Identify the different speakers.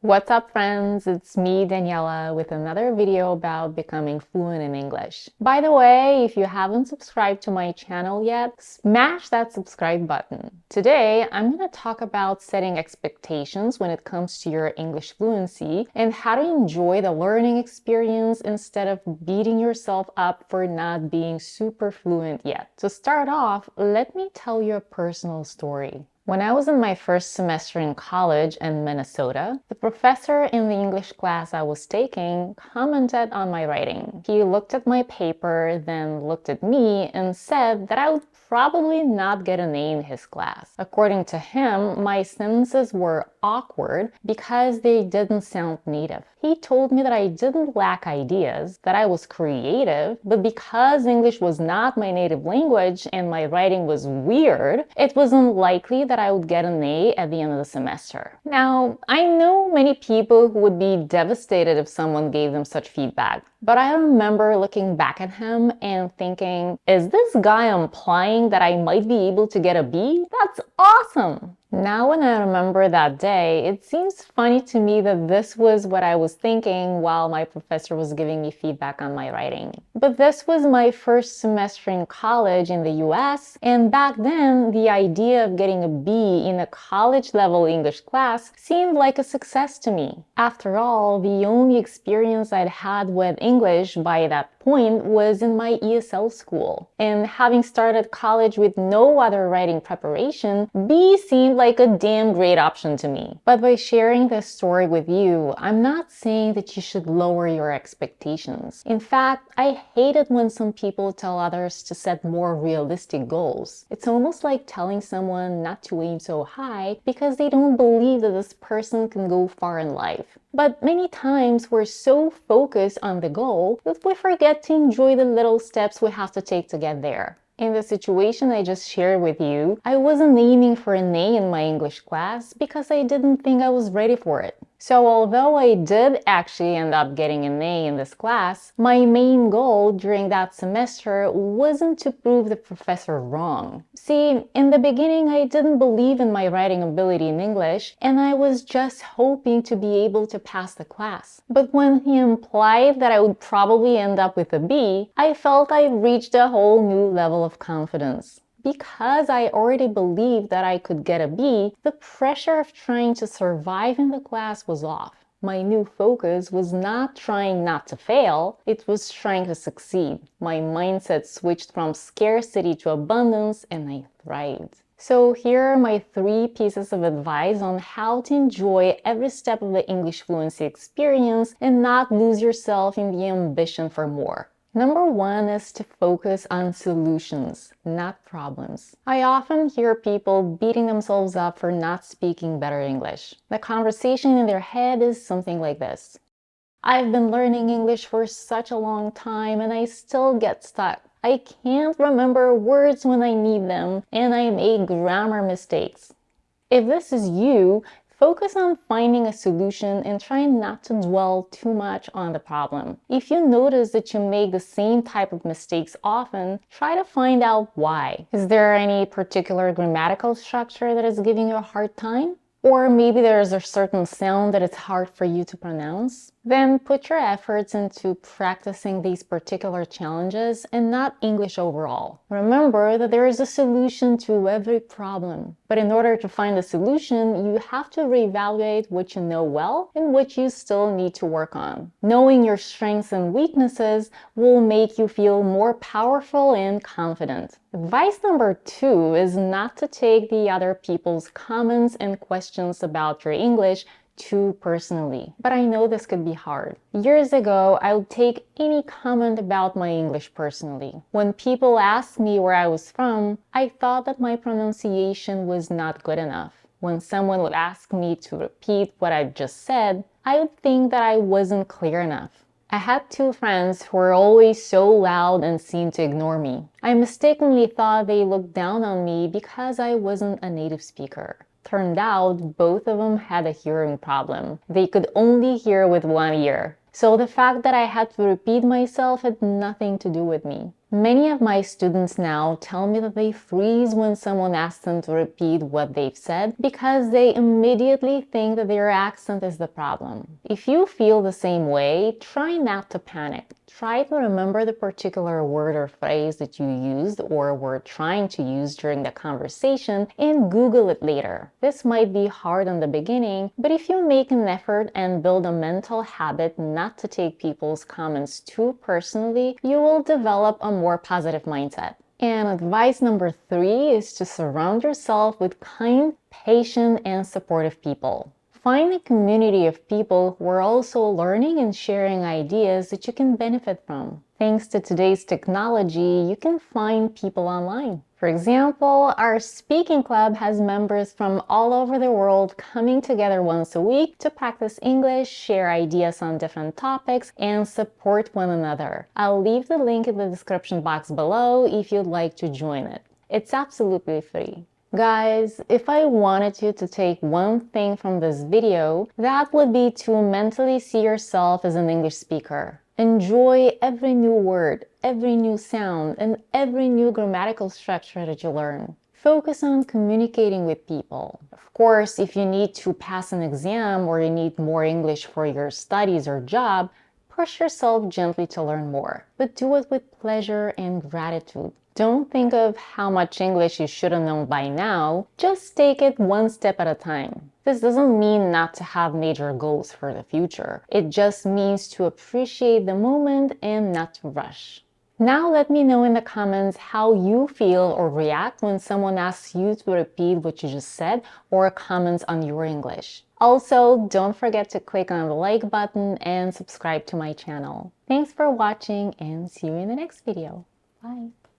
Speaker 1: What's up, friends? It's me, Daniela, with another video about becoming fluent in English. By the way, if you haven't subscribed to my channel yet, smash that subscribe button. Today, I'm going to talk about setting expectations when it comes to your English fluency and how to enjoy the learning experience instead of beating yourself up for not being super fluent yet. To start off, let me tell you a personal story. When I was in my first semester in college in Minnesota, the professor in the English class I was taking commented on my writing. He looked at my paper, then looked at me and said that I would probably not get an A in his class. According to him, my sentences were awkward because they didn't sound native. He told me that I didn't lack ideas, that I was creative, but because English was not my native language and my writing was weird, it was unlikely that I would get an A at the end of the semester. Now, I know many people who would be devastated if someone gave them such feedback, but I remember looking back at him and thinking, is this guy implying that I might be able to get a B? That's awesome! Now when I remember that day, it seems funny to me that this was what I was thinking while my professor was giving me feedback on my writing. But this was my first semester in college in the US, and back then, the idea of getting a B in a college-level English class seemed like a success to me. After all, the only experience I'd had with English by that point was in my ESL school. And having started college with no other writing preparation, B seemed like a damn great option to me. But by sharing this story with you, I'm not saying that you should lower your expectations. In fact, I hate it when some people tell others to set more realistic goals. It's almost like telling someone not to aim so high because they don't believe that this person can go far in life. But many times we're so focused on the goal that we forget to enjoy the little steps we have to take to get there. In the situation I just shared with you, I wasn't aiming for an A in my English class because I didn't think I was ready for it. So although I did actually end up getting an A in this class, my main goal during that semester wasn't to prove the professor wrong. See, in the beginning I didn't believe in my writing ability in English, and I was just hoping to be able to pass the class. But when he implied that I would probably end up with a B, I felt I reached a whole new level of confidence. Because I already believed that I could get a B, the pressure of trying to survive in the class was off. My new focus was not trying not to fail, it was trying to succeed. My mindset switched from scarcity to abundance, and I thrived. So here are my 3 pieces of advice on how to enjoy every step of the English fluency experience and not lose yourself in the ambition for more. Number 1 is to focus on solutions, not problems. I often hear people beating themselves up for not speaking better English. The conversation in their head is something like this. I've been learning English for such a long time and I still get stuck. I can't remember words when I need them and I make grammar mistakes. If this is you, focus on finding a solution and try not to dwell too much on the problem. If you notice that you make the same type of mistakes often, try to find out why. Is there any particular grammatical structure that is giving you a hard time? Or maybe there's a certain sound that it's hard for you to pronounce? Then put your efforts into practicing these particular challenges and not English overall. Remember that there is a solution to every problem. But in order to find a solution, you have to reevaluate what you know well and what you still need to work on. Knowing your strengths and weaknesses will make you feel more powerful and confident. Advice number 2 is not to take the other people's comments and questions about your English too personally. But I know this could be hard. Years ago, I would take any comment about my English personally. When people asked me where I was from, I thought that my pronunciation was not good enough. When someone would ask me to repeat what I just said, I would think that I wasn't clear enough. I had 2 friends who were always so loud and seemed to ignore me. I mistakenly thought they looked down on me because I wasn't a native speaker. Turned out, both of them had a hearing problem. They could only hear with one ear. So the fact that I had to repeat myself had nothing to do with me. Many of my students now tell me that they freeze when someone asks them to repeat what they've said because they immediately think that their accent is the problem. If you feel the same way, try not to panic. Try to remember the particular word or phrase that you used or were trying to use during the conversation and Google it later. This might be hard in the beginning, but if you make an effort and build a mental habit not to take people's comments too personally, you will develop a more positive mindset. And advice number 3 is to surround yourself with kind, patient, and supportive people. Find a community of people who are also learning and sharing ideas that you can benefit from. Thanks to today's technology, you can find people online. For example, our speaking club has members from all over the world coming together once a week to practice English, share ideas on different topics, and support one another. I'll leave the link in the description box below if you'd like to join it. It's absolutely free. Guys, if I wanted you to take one thing from this video, that would be to mentally see yourself as an English speaker. Enjoy every new word, every new sound, and every new grammatical structure that you learn. Focus on communicating with people. Of course, if you need to pass an exam or you need more English for your studies or job, push yourself gently to learn more, but do it with pleasure and gratitude. Don't think of how much English you should have known by now. Just take it one step at a time. This doesn't mean not to have major goals for the future. It just means to appreciate the moment and not to rush. Now let me know in the comments how you feel or react when someone asks you to repeat what you just said or comments on your English. Also, don't forget to click on the like button and subscribe to my channel. Thanks for watching and see you in the next video. Bye.